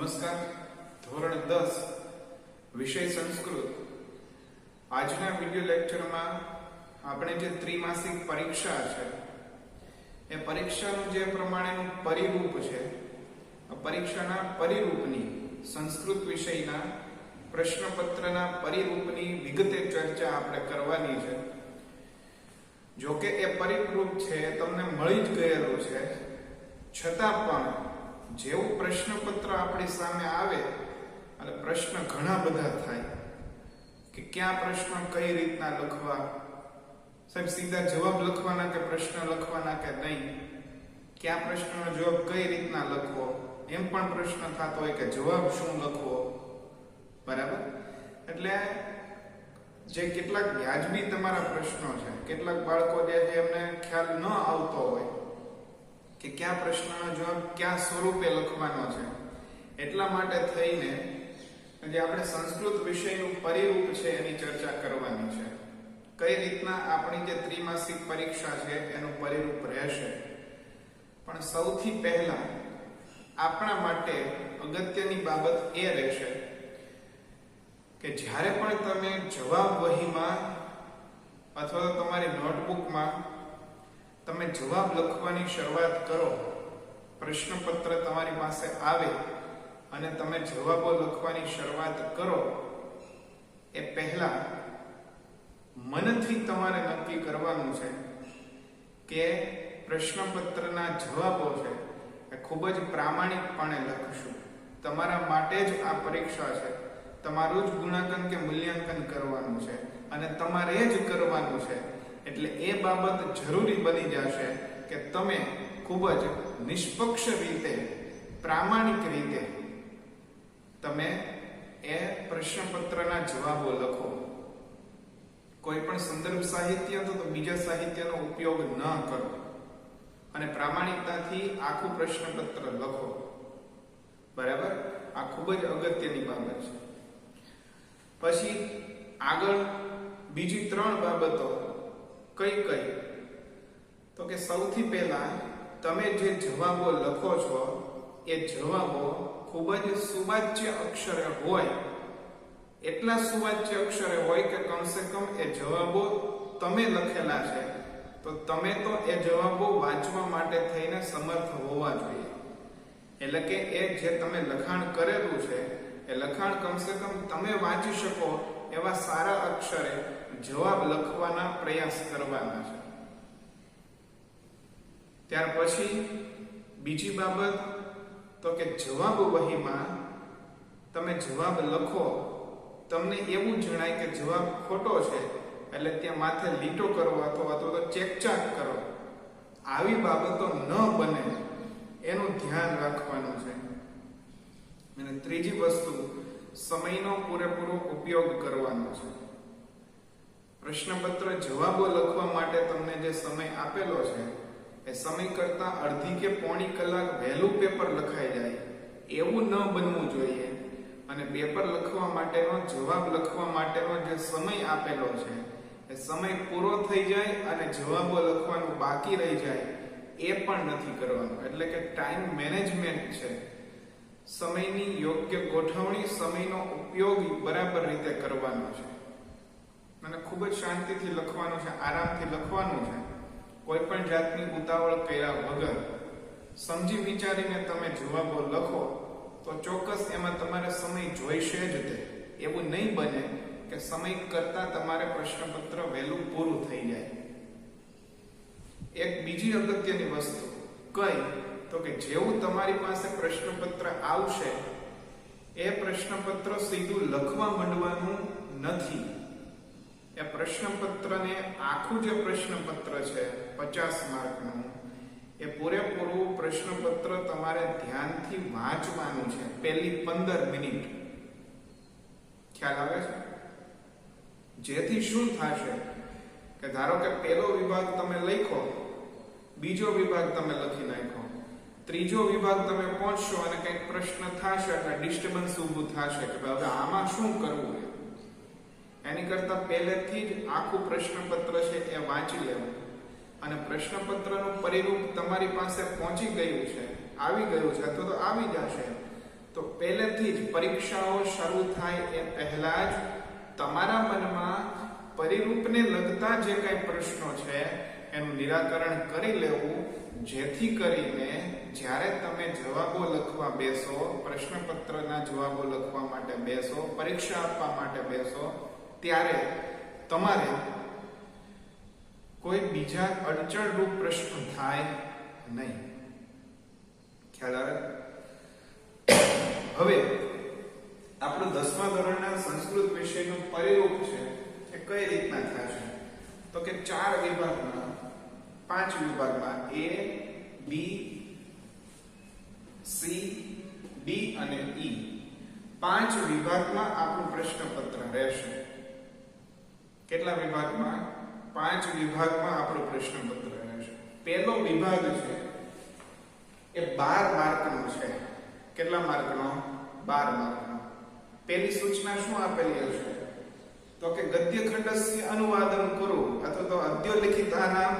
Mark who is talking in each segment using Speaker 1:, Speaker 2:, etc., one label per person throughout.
Speaker 1: નમસ્કાર. ધોરણ 10 વિષય સંસ્કૃત. આજના વિડિયો લેક્ચરમાં આપણે જે ત્રિમાસિક પરીક્ષા છે એ પરીક્ષાનું જે પ્રમાણેનું પરિરૂપ છે, આ પરીક્ષાના પરિરૂપની સંસ્કૃત વિષયના પ્રશ્નપત્રના પરિરૂપની વિગતે ચર્ચા આપણે કરવાની છે. જો કે એ પરિરૂપ છે તમને મળી જ ગયેલું છે, છતાં પણ જેવું પ્રશ્નપત્ર આપણી સામે આવે અને પ્રશ્ન ઘણા બધા થાય કે ક્યાં પ્રશ્ન કઈ રીતના લખવા, સાહેબ સીધા જવાબ લખવાના કે પ્રશ્ન લખવાના કે નહીં, ક્યાં પ્રશ્નનો જવાબ કઈ રીતના લખવો, એમ પણ પ્રશ્ન થતો હોય કે જવાબ શું લખવો. બરાબર? એટલે જે કેટલાક વ્યાજબી તમારા પ્રશ્નો છે, કેટલાક બાળકો જે છે એમને ખ્યાલ ન આવતો હોય કે કયા પ્રશ્નનો જવાબ કયા સ્વરૂપે લખવાનો છે, એટલા માટે થઈને જે આપણે સંસ્કૃત વિષયનું પરિરૂપ છે એની ચર્ચા કરવાની છે. કઈ રીતના આપણી જે ત્રિમાસિક પરીક્ષા છે એનું પરિરૂપ રહેશે. પણ સૌથી પહેલા આપણા માટે અગત્યની બાબત એ રહેશે કે જ્યારે પણ તમે જવાબ વહીમાં અથવા તો તમારી નોટબુકમાં તમે જવાબ લખવાની શરૂઆત કરો, પ્રશ્નપત્ર તમારી પાસે આવે અને તમે જવાબો લખવાની શરૂઆત કરો, એ પહેલા મનથી તમારે નક્કી કરવાનું છે કે પ્રશ્નપત્રના જવાબો છે એ ખૂબ જ પ્રામાણિકપણે લખશું. તમારા માટે જ આ પરીક્ષા છે, તમારું જ ગુણાંકન કે મૂલ્યાંકન કરવાનું છે અને તમારે જ કરવાનું છે. એટલે એ બાબત જરૂરી બની જશે કે તમે ખૂબ જ નિષ્પક્ષ રીતે, પ્રામાણિક રીતે તમે એ પ્રશ્નપત્રના જવાબો લખો. કોઈ પણ સંદર્ભ સાહિત્ય તો બીજા સાહિત્યનો ઉપયોગ ન કરો અને પ્રામાણિકતાથી આખું પ્રશ્નપત્ર લખો. બરાબર? આ ખૂબ જ અગત્યની બાબત છે. પછી આગળ બીજી 3 બાબતો કઈ તો કે સૌથી પહેલા તમે જે જવાબો લખો છો એ જવાબો ખૂબ જ સુવાચ્ય અક્ષરે હોય, એટલા સુવાચ્ય અક્ષરે હોય કે કમસે કમ એ જવાબો તમે લખેલા છે તો તમે તો એ જવાબો વાંચવા માટે થઈને સમર્થ હોવા જોઈએ. એટલે કે એ જે તમે લખાણ કરેલું છે એ લખાણ કમસે કમ તમે વાંચી શકો એવા સારા અક્ષરે જવાબ લખવાના પ્રયાસ કરવાના છે. ત્યાર પછી બીજી બાબત તો કે જવાબ વહીમાં તમે જવાબ લખો, તમને એવું જણાય કે જવાબ ખોટો છે એટલે ત્યાં માથે લીટો કરો અથવા તો ચેકચાક કરો. આવી બાબતો ન બને એનું ધ્યાન રાખવાનું છે. અને ત્રીજી વસ્તુ, સમયનો પૂરેપૂરો ઉપયોગ કરવાનો છે. પ્રશ્નપત્ર જવાબો લખવા માટે તમને જે સમય આપેલો છે એ સમય કરતા અડધી કે પોણી કલાક વહેલું પેપર લખાઈ જાય એવું ન બનવું જોઈએ. અને પેપર લખવા માટેનો, જવાબ લખવા માટેનો જે સમય આપેલો છે એ સમય પૂરો થઈ જાય અને જવાબો લખવાનું બાકી રહી જાય એ પણ નથી કરવાનું. એટલે કે ટાઈમ મેનેજમેન્ટ છે, સમયની યોગ્ય ગોઠવણી, સમયનો ઉપયોગ બરાબર રીતે કરવાનો છે. અને ખૂબ જ શાંતિથી લખવાનું છે, આરામથી લખવાનું છે. કોઈ પણ જાતની ઉતાવળ કર્યા વગર સમજી વિચારીને તમે જવાબો લખો તો ચોક્કસ એમાં તમારે સમય જોઈશે જ. તે એવું નહીં બને કે સમય કરતા તમારે પ્રશ્નપત્ર વહેલું પૂરું થઈ જાય. એક બીજી અગત્યની વસ્તુ કઈ તો કે જેવું તમારી પાસે પ્રશ્નપત્ર આવશે એ પ્રશ્નપત્ર સીધું લખવા માંડવાનું નથી. એ પ્રશ્નપત્રને આખું જે પ્રશ્નપત્ર છે 50 માર્કનું, એ પૂરેપૂરું પ્રશ્નપત્ર તમારે ધ્યાનથી વાંચવાનું છે પહેલી 15 મિનિટ. ખ્યાલ આવે છે? જેથી શું થશે કે ધારો કે પહેલો વિભાગ તમે લખો, બીજો વિભાગ તમે લખી નાખો, ત્રીજો વિભાગ તમે પહોંચશો અને કંઈક પ્રશ્ન થશે એટલે ડિસ્ટર્બન્સ ઊભું થશે કે હવે આમાં શું કરવું. એની કરતા પહેલેથી જ આખું પ્રશ્નપત્ર છે એ વાંચી લેવું. અને પ્રશ્નપત્રનું પરિરૂપ તમારી પાસે પહોંચી ગયું છે, આવી ગયું છે અથવા તો આવી જશે તો પહેલેથી જ પરીક્ષાઓ શરૂ થાય એ પહેલા જ તમારા મનમાં પરિરૂપને લગતા જે કંઈ પ્રશ્નો છે એનું નિરાકરણ કરી લેવું, જેથી કરીને જ્યારે તમે જવાબો લખવા બેસો, પ્રશ્નપત્રના જવાબો લખવા માટે બેસો, પરીક્ષા આપવા માટે બેસો, ત્યારે તમારે કોઈ બીજા અડચણરૂપ પ્રશ્ન થાય નહીં. ખ્યાલ આવે? હવે આપણું 10મા ધોરણના સંસ્કૃત વિષયનું પરિરૂપ છે એ કઈ રીતના થશે? તો કે 4 વિભાગમાં, 5 વિભાગમાં A, B, C, D અને E 5 વિભાગમાં આપણું પ્રશ્નપત્ર રહેશે. કેટલા વિભાગમાં? 5 વિભાગમાં આપણું પ્રશ્નપત્ર રહેશે. પહેલો વિભાગ છે એ 12 માર્કનો છે. કેટલા માર્કનો? 12 માર્કનો. પહેલી સૂચના શું આપેલી હશે? તો કે ગદ્યખંડસ્ય અનુવાદન કરો, અથવા તો અદ્ય લિખિતાનામ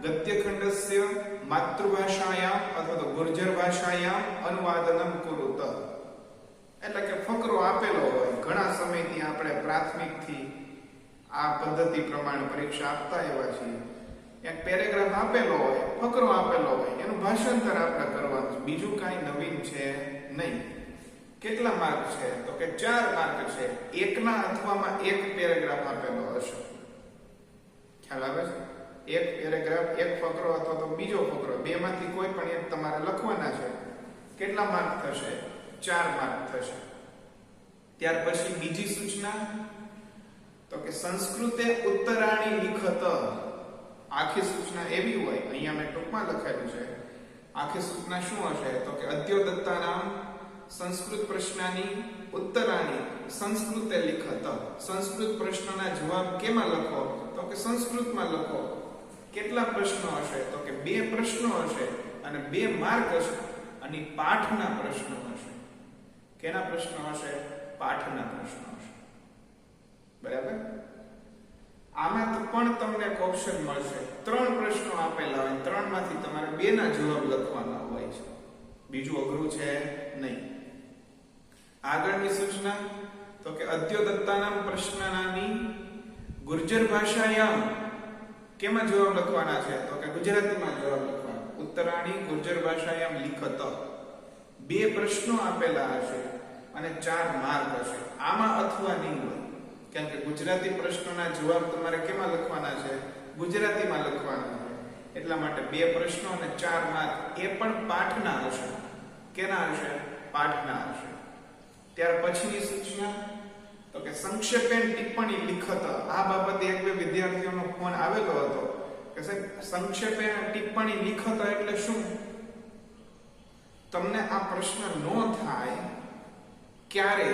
Speaker 1: ગદ્યખંડસ્ય માતૃભાષાયામ અથવા તો ગુર્જર ભાષાયામ અનુવાદનમ કુરુત. એટલે કે ફકરો આપેલો હોય, ઘણા સમયથી આપણે પ્રાથમિકથી આ પદ્ધતિ પ્રમાણે પરીક્ષા આપતા એવા છીએ. એક પેરેગ્રાફ આપેલો હોય, ફકરો આપેલો હોય, એનું ભાષાંતર આપણે કરવાનું, બીજું કાંઈ નવીન છે નહીં. કેટલા માર્ક છે? તો કે 4 માર્ક છે. એકના અથવામાં એક પેરેગ્રાફ આપેલો હશે. ખ્યાલ આવે છે? એક પેરેગ્રાફ, એક ફકરો અથવા તો બીજો ફકરો, બેમાંથી કોઈ પણ એક તમારે લખવાના છે. કેટલા માર્ક થશે? 4 માર્ક થશે. ત્યાર પછી બીજી સૂચના, તો કે સંસ્કૃતે ઉત્તરાણી લિખત. આખી સૂચના એવી હોય, અહીંયા મેં ટૂંકમાં લખેલું છે. આખી સૂચના શું હશે? તો કે અદ્યોદત્તાનામ સંસ્કૃત પ્રશ્નાની ઉત્તરાણી સંસ્કૃતે લિખત. સંસ્કૃત પ્રશ્નના જવાબ કેમાં લખો? તો કે સંસ્કૃતમાં લખો. કેટલા પ્રશ્નો હશે? તો કે 2 પ્રશ્નો હશે અને 2 માર્ક હશે. અને પાઠના પ્રશ્નો હશે. કેના પ્રશ્નો હશે? પાઠના પ્રશ્નો હશે. બરાબર? આમાં તો પણ તમને એક ઓપ્શન મળશે. 3 પ્રશ્નો આપેલા હોય, 3 માંથી તમારે 2 ના જવાબ લખવાના હોય છે. બીજું અઘરું છે નહીં. આગળની સૂચના, તો કે અદ્યોદત્તાનામ પ્રશ્નાની ગુર્જર ભાષાયામ કેમાં જવાબ લખવાના છે? તો કે ગુજરાતીમાં જવાબ લખવાના. ઉત્તરાણી ગુર્જર ભાષાયામ લિખત. 2 પ્રશ્નો આપેલા હશે અને 4 માર્ક હશે. આમાં અથવા નહીં હોય, કેમ કે ગુજરાતી પ્રશ્નોના જવાબ તમારે કેમાં લખવાના છે? ગુજરાતીમાં લખવાના છે. એટલા માટે 2 પ્રશ્નો અને 4 માર્ક, એ પણ પાઠના હશે. કેના હશે? પાઠના હશે. ત્યાર પછીની સૂચના, તો કે સંક્ષેપેન ટિપ્પણી લિખત. આ બાબતે 1-2 વિદ્યાર્થીઓનો ફોન આવેલો હતો કે સાહેબ સંક્ષેપેન ટિપ્પણી લિખત એટલે શું? તમને આ પ્રશ્ન નો થાય ક્યારે?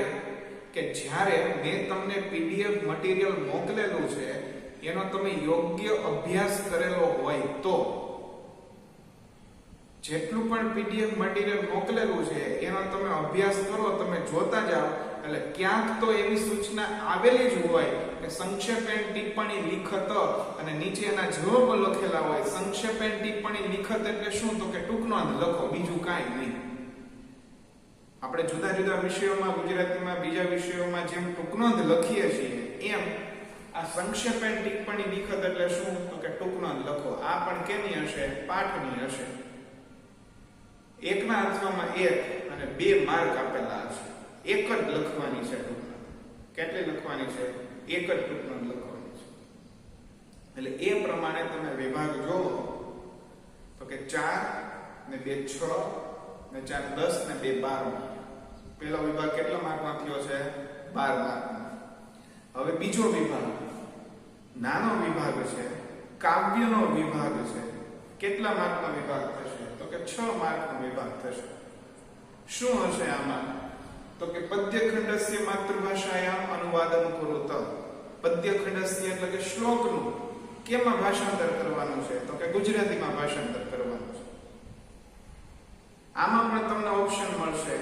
Speaker 1: કે જ્યારે મેં તમને PDF મટીરીયલ મોકલેલું છે એનો તમે યોગ્ય અભ્યાસ કરેલો હોય તો. જેટલું પણ PDF મટીરીયલ મોકલેલું છે એનો તમે અભ્યાસ કરો, તમે જોતા જાઓ, એટલે ક્યાંક તો એવી સૂચના આવેલી જ હોય કે સંક્ષેપેન ટિપ્પણી લિખત અને નીચે એના જવાબો લખેલા હોય. સંક્ષેપેન ટિપ્પણી લિખત એટલે શું? તો કે ટૂંકનોંધ લખો, બીજું કાંઈ નહીં. આપણે જુદા જુદા વિષયોમાં, ગુજરાતીમાં, બીજા વિષયોમાં જેમ ટૂંકનોંધ લખીએ છીએ, એમ આ સંક્ષેપેન ટિપ્પણી લિખત એટલે શું? તો કે ટૂંકનોંધ લખો. આ પણ કેની હશે? પાઠની હશે. એકના અથવામાં 1 અને 2 માર્ક આપેલા હશે. એક જ લખવાની છે ટૂંકનોંધ. કેટલી લખવાની છે? એક જ ટૂંકનોંધ લખવાની છે. એટલે એ પ્રમાણે તમે વિભાગ જોવો તો કે 4 ને 2 6 ને 4 10 ને 2 12. પહેલો વિભાગ કેટલા માર્કનો થયો છે? 12 માર્કનો. હવે બીજો વિભાગ નાનો વિભાગ છે, કાવ્યનો વિભાગ છે. કેટલા માર્કનો વિભાગ થશે? તો કે 6 માર્કનો વિભાગ થશે. શું હશે આમાં? તો કે પદ્યખંડસ્ય માતૃભાષાયામ અનુવાદન કુરુત. પદ્યખંડસ્ય એટલે કે શ્લોકનું કેમાં ભાષાંતર કરવાનું છે? તો કે ગુજરાતીમાં ભાષાંતર કરવાનું છે. આમાં પણ તમને ઓપ્શન મળશે.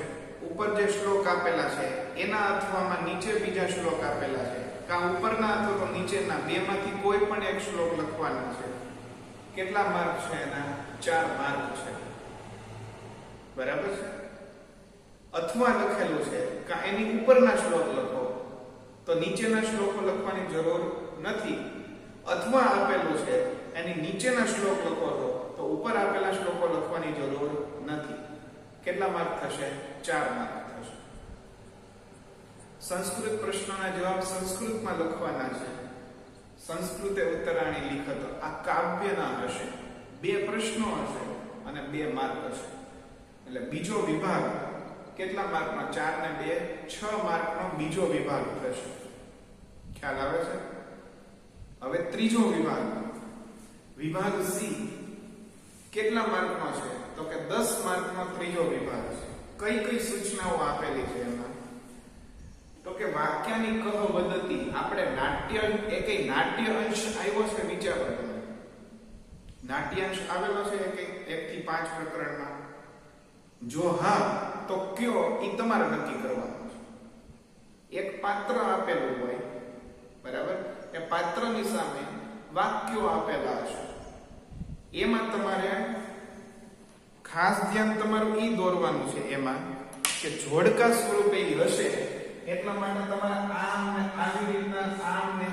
Speaker 1: ઉપર જે શ્લોક આપેલા છે એના અથવામાં નીચે બીજા શ્લોક આપેલા છે, કા ઉપરના અથવા તો નીચેના બેમાંથી કોઈ પણ એક શ્લોક લખવાનો છે. કેટલા માર્ક છે એના? 4 માર્ક છે. બરાબર છે? અથવા લખેલું છે કે એની ઉપરના શ્લોક લખો, તો નીચેના શ્લોકો લખવાની જરૂર નથી. અથવા આપેલું છે એની નીચેના શ્લોક લખો તો ઉપર આપેલા શ્લોકો લખવાની જરૂર નથી. કેટલા માર્ક થશે? 4 માર્ક થશે. સંસ્કૃત પ્રશ્નોના જવાબ સંસ્કૃતમાં લખવાના છે. સંસ્કૃતે ઉત્તરાણી લિખત. આ કાવ્યના હશે. 2 પ્રશ્નો હશે અને 2 માર્ક હશે. એટલે બીજો વિભાગ કેટલા માર્કનો? 4 ને 2 6 માર્કનો બીજો વિભાગ થશે. ખ્યાલ આવે છે? હવે ત્રીજો વિભાગ, વિભાગ સી કેટલા માર્કનો છે? તો કે 10 માર્કનો ત્રીજો વિભાગ છે. કઈ કઈ સૂચનાઓ આપેલી છે એમાં? તો કે વાક્યની કહ પદ્ધતિ. આપણે નાટ્ય એકેય નાટ્ય અંશ આવ્યો છે? વિચારો તમે. નાટ્ય અંશ આવેલો છે 1 થી 5 પ્રકરણમાં? જો હા તો કયો ઈ તમારે નક્કી કરવાનું છે. એક પાત્ર આપેલું હોય, બરાબર? એ પાત્રની સામે વાક્યો આપેલા હશે. એમાં તમારે ખાસ ધ્યાન તમારું ઈ દોરવાનું છે એમાં કે જોડકા સ્વરૂપે ઈ હશે. એટલા માટે તમારે આમ ને આવી રીતના આમ ને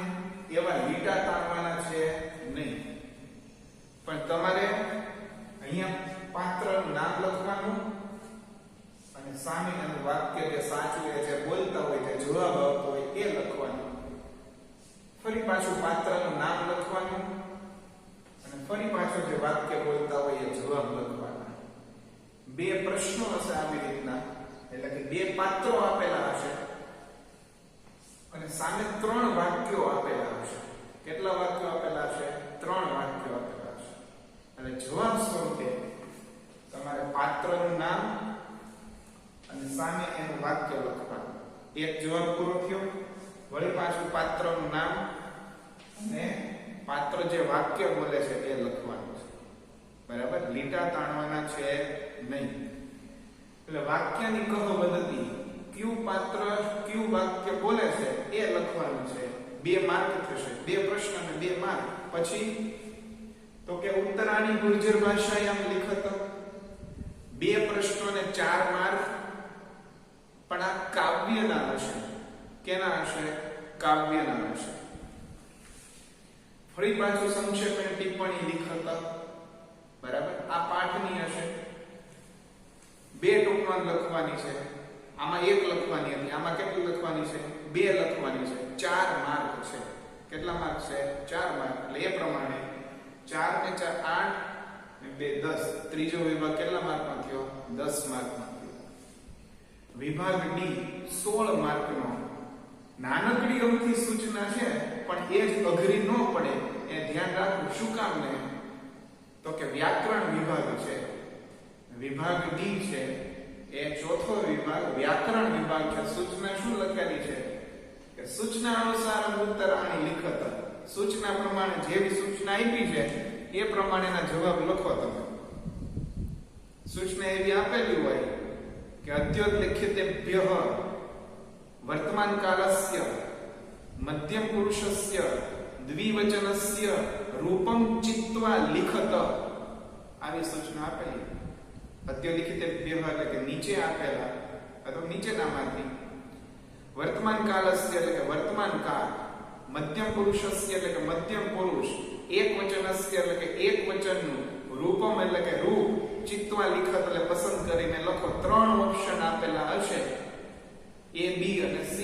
Speaker 1: એવા લીટા તારવાના છે નહીં. પણ તમારે અહીંયા પાત્રનું નામ લખવાનું અને સામેનું વાક્ય જે સાચું જે બોલતા હોય, જે જવાબ આવતો હોય એ લખવાનું. ફરી પાછું પાત્રનું નામ લખવાનું અને ફરી પાછું જે વાક્ય બોલતા હોય એ જવાબ લખવાના. 2 પ્રશ્નો હશે આવી રીતના, એટલે કે 2 પાત્રો આપેલા હશે અને સામે 3 વાક્યો આપેલા હશે. કેટલા વાક્યો આપેલા હશે? 3 વાક્યો આપેલા હશે. અને જવાબ સ્વરૂપે તમારે પાત્રનું નામ અને સામે એનું વાક્ય લખવાનું. એક જવાબ પૂરો થયો, વળી પાછું પાત્રનું નામ અને પાત્ર જે વાક્ય બોલે છે એ લખવાનું છે. બરાબર? લીટા તાણવાના છે નહીં. એટલે વાક્યની કહ પદ્ધતિ, કયું પાત્ર કયું વાક્ય બોલે છે એ લખવાનું છે. 2 માર્ક થશે. 2 પ્રશ્ન અને 2 માર્ક. પછી તો કે ઉત્તરાણી ગુર્જર ભાષાયામ લિખત. 2 પ્રશ્નો અને 4 માર્ક. પણ આ કાવ્યના હશે. કેના હશે? કાવ્યના હશે. ફરી પાછું સંક્ષેપ અને ટિપ્પણી લિખત. બરાબર? આ પાઠની હશે. 2 ટૂંકમાં લખવાની છે. આમાં 1 લખવાની હતી. આમાં કેટલી લખવાની છે? 2 લખવાની છે. 4 માર્ક છે. કેટલા માર્ક છે? 4 માર્ક. એટલે એ પ્રમાણે 4 ને 4 8 ને 2 10. ત્રીજો વિભાગ કેટલા માર્કનો થયો? 10 માર્કનો થયો. વિભાગ ડી 16 માર્કનો. નાનકડી અમથી સૂચના છે પણ એ જ અઘરી ન પડે એ ધ્યાન રાખવું. શું કામ ને? તો કે વ્યાકરણ વિભાગ છે. વિભાગ ડી છે એ ચોથો વિભાગ વ્યાકરણ વિભાગ છે. સૂચના શું લખેલી છે? કે સૂચના અનુસાર ઉત્તરાણી લિખત. સૂચના પ્રમાણે જેવી સૂચના આપી છે એ પ્રમાણેના જવાબ લખો તમે. સૂચના એવી આપેલી હોય કે અદ્યોતલિખિતેભ્ય વર્તમાન કાલસ્ય મધ્યમ પુરુષસ્ય દ્વિવચનસ્ય રૂપમ ચિત્વા લિખત. આવી સૂચના આપેલી. અદ્યોતલિખિતેભ્ય એટલે કે નીચે આપેલા અથવા નીચેનામાંથી. વર્તમાન કાલસ્ય એટલે કે વર્તમાન કાળ. મધ્યમ પુરુષસ્ય એટલે કે મધ્યમ પુરુષ. એકવચનસ્ય એટલે કે એક વચનનું. રૂપમ એટલે કે રૂપ. ચિત્વા લિખત એટલે પસંદ કરીને લખો. 3 ઓપ્શન આપેલા હશે A, B અને C.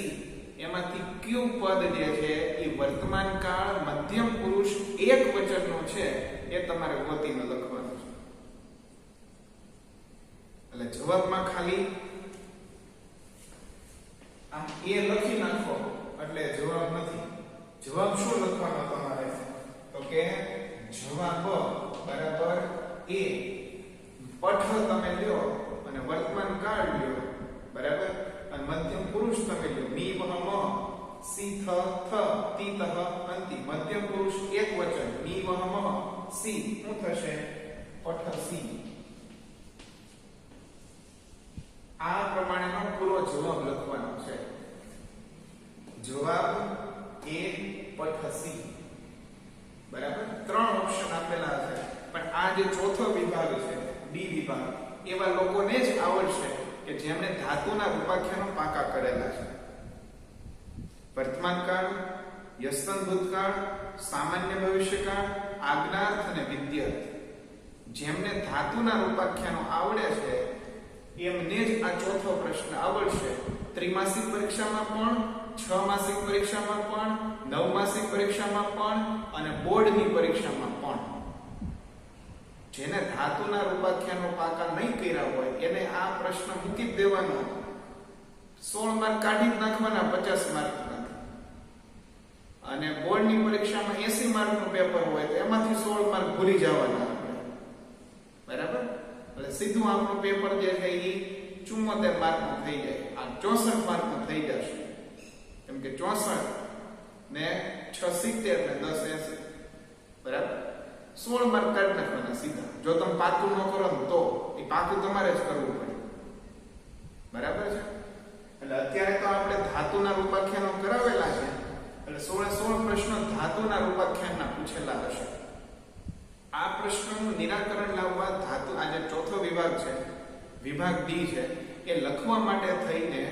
Speaker 1: એમાંથી કયું પદ જે છે એ વર્તમાન કાળ મધ્યમ પુરુષ એક વચનનું છે એ તમારે ગોતીને લખવાનું છે. એટલે જવાબમાં ખાલી આમ એ લખી નાખો એટલે જવાબ નથી. જવાબ શું લખવાનો તમારે? તો કે જવાબ બરાબર એ. પઠ તમે લ્યો અને વર્તમાન કાળ લ્યો. બરાબર? અને મધ્યમ પુરુષ તમે લ્યો. મી વહ મ સી થ થ તી તહ અંતિ. મધ્યમ પુરુષ એક વચન. મી વહ મ સી. શું થશે? પઠ સી. આ પ્રમાણેનો પૂરો જવાબ લખવાનો છે. જવાબ એ પઠ સી. બરાબર? 3 ઓપ્શન આપેલા છે. પણ આ જે ચોથો વિભાગ છે ડી વિભાગ, એવા લોકોને જ આવડશે કે જેમણે ધાતુના રૂપાખ્યાનો પાકા કરેલા છે. વર્તમાનકાળ, યસ્તન ભૂતકાળ, સામાન્ય ભવિષ્યકાળ, આજ્ઞાર્થ અને વિદ્યાર્થ. જેમને ધાતુના રૂપાખ્યાનો આવડે છે એમને જ આ ચોથો પ્રશ્ન આવડશે. ત્રિમાસિક પરીક્ષામાં પણ, 6 માસિક પરીક્ષામાં પણ, 9 માસિક પરીક્ષામાં પણ અને બોર્ડની પરીક્ષામાં પણ. જેને ધાતુના રૂપાખ્યાનો પાકા નહીં કર્યા હોય એને આ પ્રશ્ન મૂકી જ દેવાનો. 16 માર્ક કાઢી જ નાખવાના 50 માર્કના. અને બોર્ડની પરીક્ષામાં 80 માર્કનું પેપર હોય તો એમાંથી 16 માર્ક ભૂલી જવાના. બરાબર? એટલે સીધું આપણું પેપર જે છે એ 74 માર્કનું થઈ જાય. આ 64 માર્કનું થઈ જશે. કેમ કે 64 ને 6 70 ને 10 80. બરાબર? 16 માર્ક કાઢી નાખવાના સીધા. જો તમે પાકું ન કરો તો એ પાકું તમારે જ કરવું પડે. બરાબર છે? એટલે અત્યારે તો આપણે ધાતુના રૂપાખ્યાનો કરાવેલા છે. એટલે 16 પ્રશ્નો ધાતુના રૂપાખ્યાનના પૂછેલા હશે. આ પ્રશ્નનું નિરાકરણ લાવવા ધાતુ આ જે ચોથો વિભાગ છે, વિભાગ ડી છે, એ લખવા માટે થઈને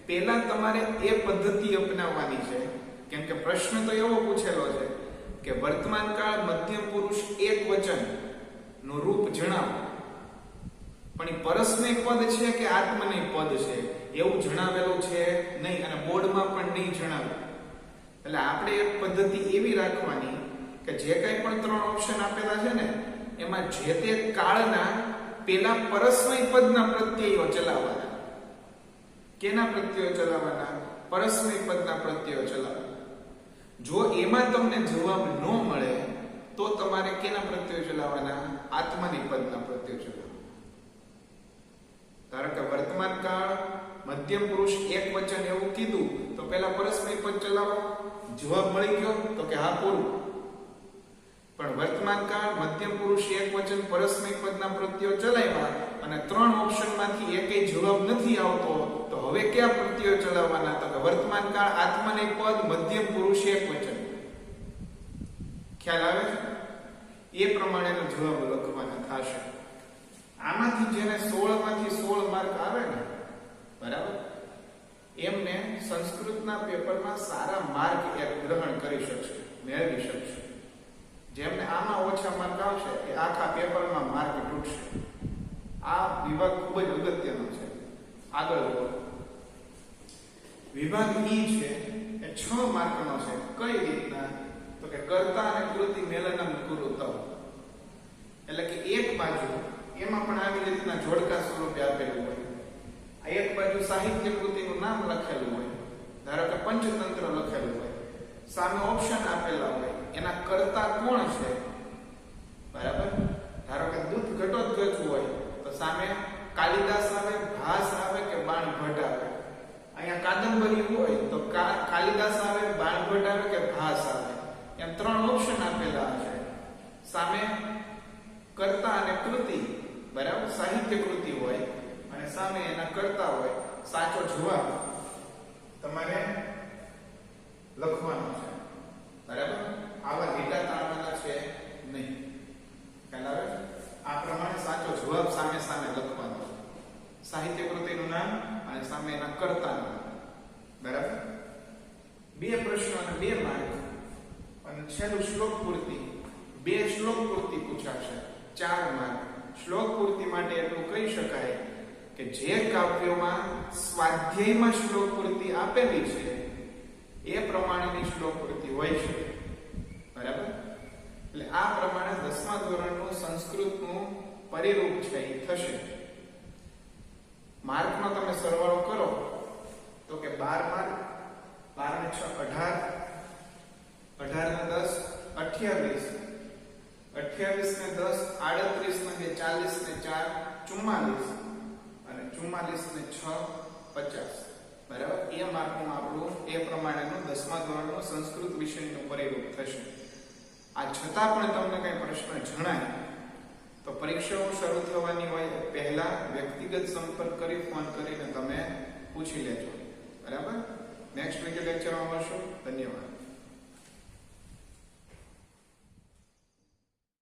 Speaker 1: પહેલા તમારે એ પદ્ધતિ અપનાવવાની છે. કેમ કે પ્રશ્ન તો એવો પૂછેલો છે કે વર્તમાન કાળ મધ્યમ પુરુષ એક વચન નું રૂપ જણાવો. પણ એ પરસ્મય પદ છે કે આત્મનેય પદ છે એવું જણાવેલું છે નહીં અને બોર્ડમાં પણ નહીં જણાવ્યું. એટલે આપણે એક પદ્ધતિ એવી રાખવાની કે જે કંઈ પણ 3 ઓપ્શન આપેલા છે ને એમાં જે તે કાળના પેલા પરસ્મય પદના પ્રત્યયો ચલાવવાના. કેના પ્રત્યયો ચલાવવાના? પરસ્મય પદના પ્રત્યયો ચલાવવાના. જો એમાં તમને જવાબ ન મળે તો તમારે કેના પ્રત્યયો ચલાવવાના? આત્મનેય પદના પ્રત્યયો ચલાવવાના. ધારો કે વર્તમાન કાળ મધ્યમ પુરુષ એક વચન એવું કીધું તો પેલા પરસ્મય પદ ચલાવો. જવાબ મળી ગયો તો કે હા પૂરું. પણ વર્તમાન કાળ મધ્યમ પુરુષ એક વચન પરસ્મય પદના પ્રત્યયો ચલાવ્યા અને 3 ઓપ્શનમાંથી એકેય જવાબ નથી આવતો તો હવે કયા પ્રત્યયો ચલાવવાના? તો કે વર્તમાન કાળ આત્મનેય પદ મધ્યમ પુરુષ એક વચન. ખ્યાલ આવે છે? એ પ્રમાણેનો જવાબ લખવાના થશે. આમાંથી જેને 16 માંથી 16 માર્ક આવે ને, બરાબર, એમને સંસ્કૃતના પેપરમાં સારા માર્ક ગ્રહણ કરી શકશે, મેળવી શકશે. જેમને આમાં ઓછા માર્ક આવશે એ આખા પેપરમાં માર્ક તૂટશે. આ વિભાગ ખૂબ જ અગત્યનો છે. આગળ બોલો. વિભાગ ઈ છે એ 6 માર્કનો છે. કઈ રીતના? તો કે કર્તા અને કૃતિ મેલનમ કુરુતમ. એટલે કે એક બાજુ એમાં પણ આવી રીતના જોડકા સ્વરૂપે આપેલું હોય. આ એક બાજુ સાહિત્ય કૃતિનું નામ લખેલું હોય. ધારો કે પંચતંત્ર લખેલું હોય. સામે ઓપ્શન આપેલા હોય. એના કર્તા કોણ છે? બરાબર? ધારો કે દૂધ ઘટોત્કચ હોય તો સામે કાલિદાસ આવે, ભાસ આવે કે બાણભટ્ટ આવે. અહીંયા કાદંબરી હોય તો કાલિદાસ આવે, બાણભટ્ટ આવે કે ભાસ આવે. એમ 3 ઓપ્શન આપેલા છે. સામે કર્તા અને કૃતિ, બરાબર, સાહિત્ય કૃતિ હોય અને સામે એના કર્તા હોય. સાચો જવાબ તમારે લખવાનો છે. બરાબર? આવા લીટા તાળવાના છે નહીં. ખ્યાલ આવે? આ પ્રમાણે સાચો જવાબ સામે સામે લખવાનો છે. સાહિત્ય કૃતિનું નામ અને સામે એના કર્તાનું નામ. બરાબર? 2 પ્રશ્નો અને 2 માર્ક અને છેલ્લું શ્લોક પૂર્તિ. 2 શ્લોક પૂર્તિ પૂછાશે, 4 માર્ક. શ્લોક પૂર્તિ માટે એટલું કહી શકાય કે જે કાવ્યોમાં સ્વાધ્યાયમાં શ્લોક પૂર્તિ આપેલી છે એ પ્રમાણેની શ્લોક પૂર્તિ હોય છે. બરાબર? એટલે આ પ્રમાણે 10મા ધોરણનું સંસ્કૃતનું પરિરૂપ છે એ થશે. માર્કનો તમે સરવાળો કરો તો કે 12 માર્ક, 12 ને 6 18, 18 ને 10 28, 28 ને 10 38 ને 2 40 ને 4 44 અને 44 ને 6 50. બરાબર? એ માર્કનું આપણું એ પ્રમાણેનું 10મા ધોરણનું સંસ્કૃત વિષયનું પરિરૂપ થશે. આ છતાં પણ તમને કઈ પ્રશ્ન જણાય તો પરીક્ષાઓ શરૂ થવાની હોય પહેલા વ્યક્તિગત સંપર્ક કરી ફોન કરીને તમે પૂછી લેજો. બરાબર? નેક્સ્ટ વિડિયો લેક્ચરમાં મળશું. ધન્યવાદ.